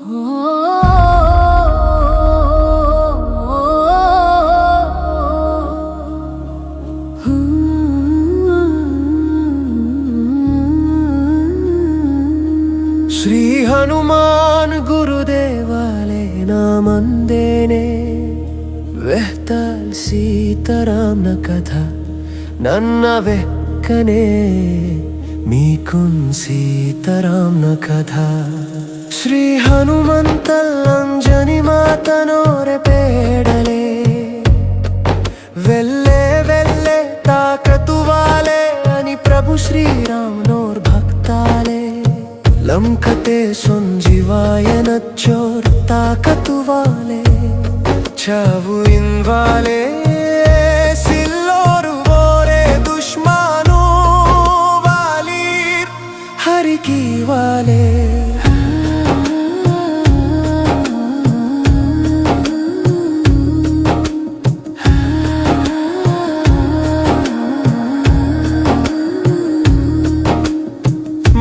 श्री हनुमान गुरुदेवाले नामंदेने वेहताल सीतारामन कथ नन्नवेक्कने मीकुन सीतारामन कथ श्री हनुमंतल अंजनी मातनोरे पेडले वेल्ले वेल्ले ताकतुवाले अनि प्रभु श्रीराम नोर भक्ताले लंकते संजीवाय नच्चोर ताकतुवाले चावु इनवाले सिल्लोरु वोरे दुश्मनो वालीर हरि की वाले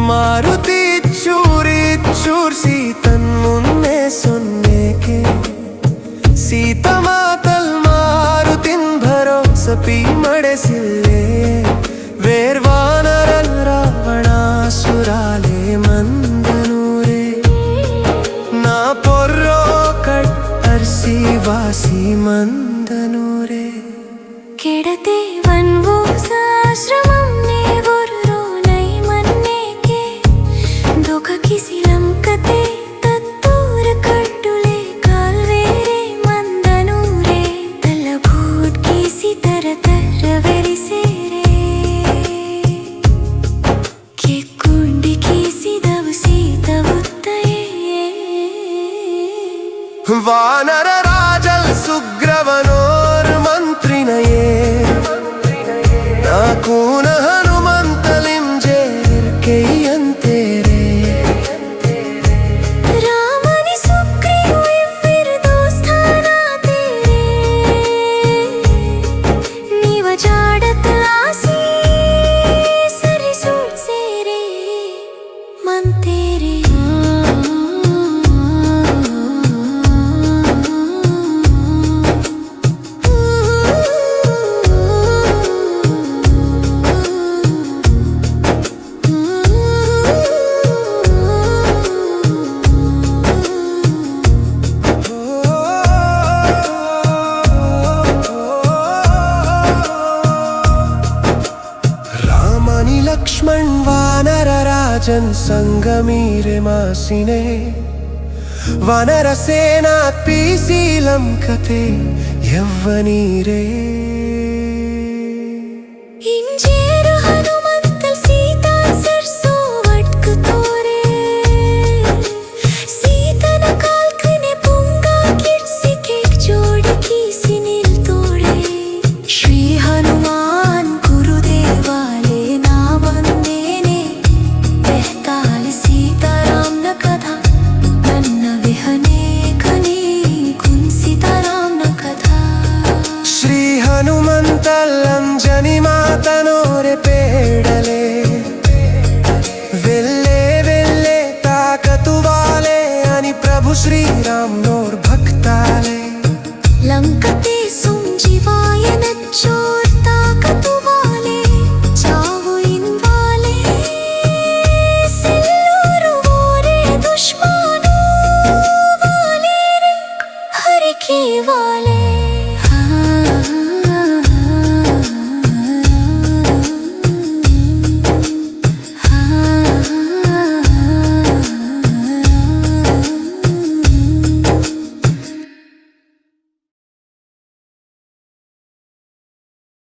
मारुति चूर सीतन मुन्ने सुनने के सीता मातल मारुतिन भरोसा पी मड़े सिल्ले वेर्वानरल रावणासुराले मंदनूरे ना पोर्रो कट अरसी वासी मंदनूरे केडते वन्वो साश्रमं ने वुर्रो नै मन्ने के दुख किसी लंकते तत्तूर कड्डुले काल्वेरे मंदनूरे तलभूट किसी तरतर वेरिसेरे के कुंडी किसी दवसी तवुत्तये वानर राजल सुग्रवनोर मंत्रिनये नाकून हनुमंतलिं जेर के अंतेरे रामनि सुग्रीव इव्विर दोस्ताना तेरे नीव जाडतलासी सरिसूट सेरे मन तेरे लक्ष्मण वानर राजन संगमीरे मासिने वानर सेना पीसी लंकते यव्वनीरे इंजेरु हनुमंतल सीता सरसो वट्कुतोरे सीतन काल्कने पुंगा किर्सी केक जोड़ कीसी नील तोड़े श्री हनुमान गुरुदेवाले नामंदेने वेहताल सीतारामन कथा नन्न विहने खने कुन सीतारामन कथा श्री हनुमंतल अंजनी मातनोरे पेडले वेल्ले वेल्ले ताकतुवाले अनि प्रभु श्रीराम नोर भक्ताले लंकते संजीवाय नच्चोर ताकतुवाले चावु इनवाले सिल्लोरु वोरे दुश्मनो वाले हरि के वाले।